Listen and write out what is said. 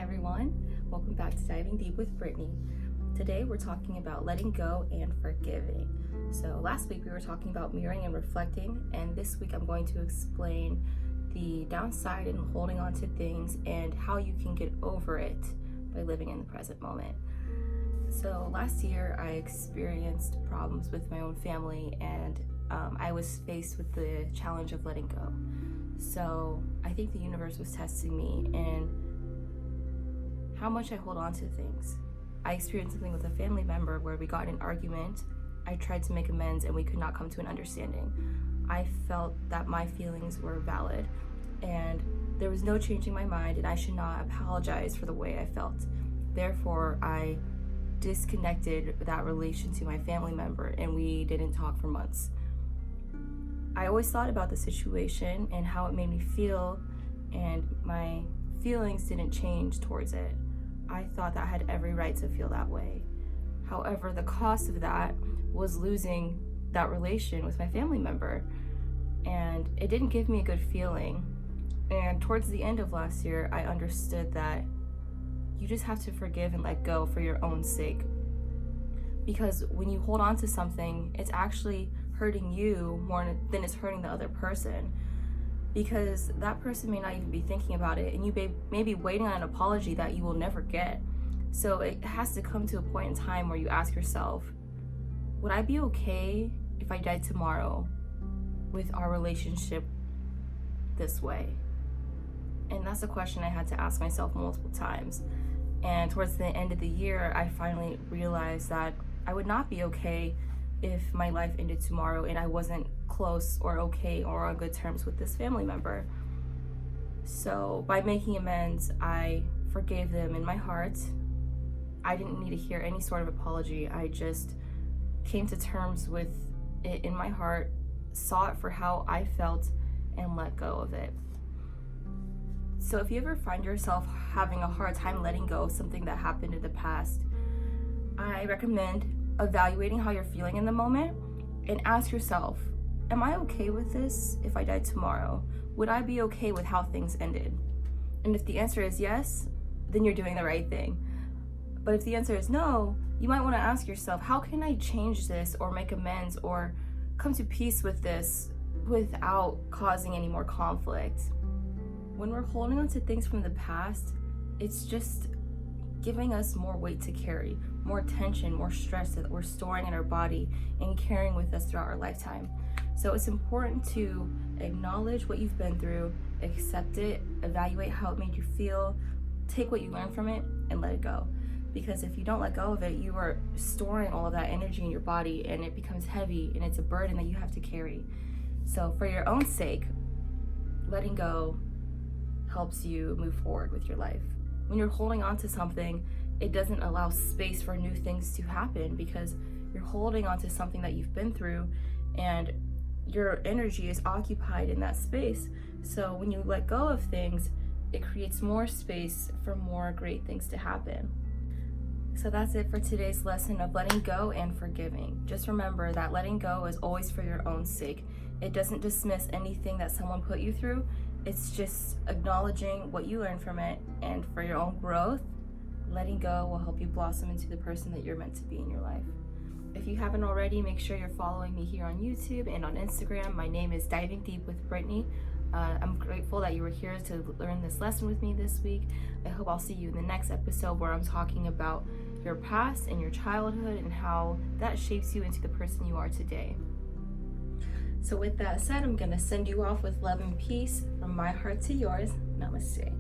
everyone. Welcome back to Diving Deep with Brittany. Today we're talking about letting go and forgiving. So last week we were talking about mirroring and reflecting, and this week I'm going to explain the downside in holding on to things and how you can get over it by living in the present moment. So last year I experienced problems with my own family, and I was faced with the challenge of letting go. So I think the universe was testing me in how much I hold on to things. I experienced something with a family member where we got in an argument. I tried to make amends and we could not come to an understanding. I felt that my feelings were valid and there was no changing my mind, and I should not apologize for the way I felt. Therefore, I disconnected that relation to my family member and we didn't talk for months. I always thought about the situation and how it made me feel, and my feelings didn't change towards it. I thought that I had every right to feel that way. However, the cost of that was losing that relation with my family member, and it didn't give me a good feeling. And towards the end of last year, I understood that you just have to forgive and let go for your own sake. Because when you hold on to something, it's actually hurting you more than it's hurting the other person. Because that person may not even be thinking about it, and you may be waiting on an apology that you will never get. So it has to come to a point in time where you ask yourself, would I be okay if I died tomorrow with our relationship this way? And that's a question I had to ask myself multiple times. And towards the end of the year, I finally realized that I would not be okay if my life ended tomorrow and I wasn't close or okay or on good terms with this family member. So by making amends, I forgave them in my heart. I didn't need to hear any sort of apology. I just came to terms with it in my heart, saw it for how I felt, and let go of it. So if you ever find yourself having a hard time letting go of something that happened in the past, I recommend evaluating how you're feeling in the moment and ask yourself, am I okay with this if I died tomorrow? Would I be okay with how things ended? And if the answer is yes, then you're doing the right thing. But if the answer is no, you might want to ask yourself, how can I change this or make amends or come to peace with this without causing any more conflict? When we're holding on to things from the past, it's just giving us more weight to carry, more tension, more stress that we're storing in our body and carrying with us throughout our lifetime. So it's important to acknowledge what you've been through, accept it, evaluate how it made you feel, take what you learned from it, and let it go. Because if you don't let go of it, you are storing all of that energy in your body and it becomes heavy and it's a burden that you have to carry. So for your own sake, letting go helps you move forward with your life. When you're holding on to something, it doesn't allow space for new things to happen because you're holding on to something that you've been through and your energy is occupied in that space. So when you let go of things, it creates more space for more great things to happen. So that's it for today's lesson of letting go and forgiving. Just remember that letting go is always for your own sake. It doesn't dismiss anything that someone put you through. It's just acknowledging what you learned from it, and for your own growth, letting go will help you blossom into the person that you're meant to be in your life. If you haven't already, make sure you're following me here on YouTube and on Instagram. My name is Diving Deep with Brittany. I'm grateful that you were here to learn this lesson with me this week. I hope I'll see you in the next episode where I'm talking about your past and your childhood and how that shapes you into the person you are today. So with that said, I'm going to send you off with love and peace from my heart to yours. Namaste.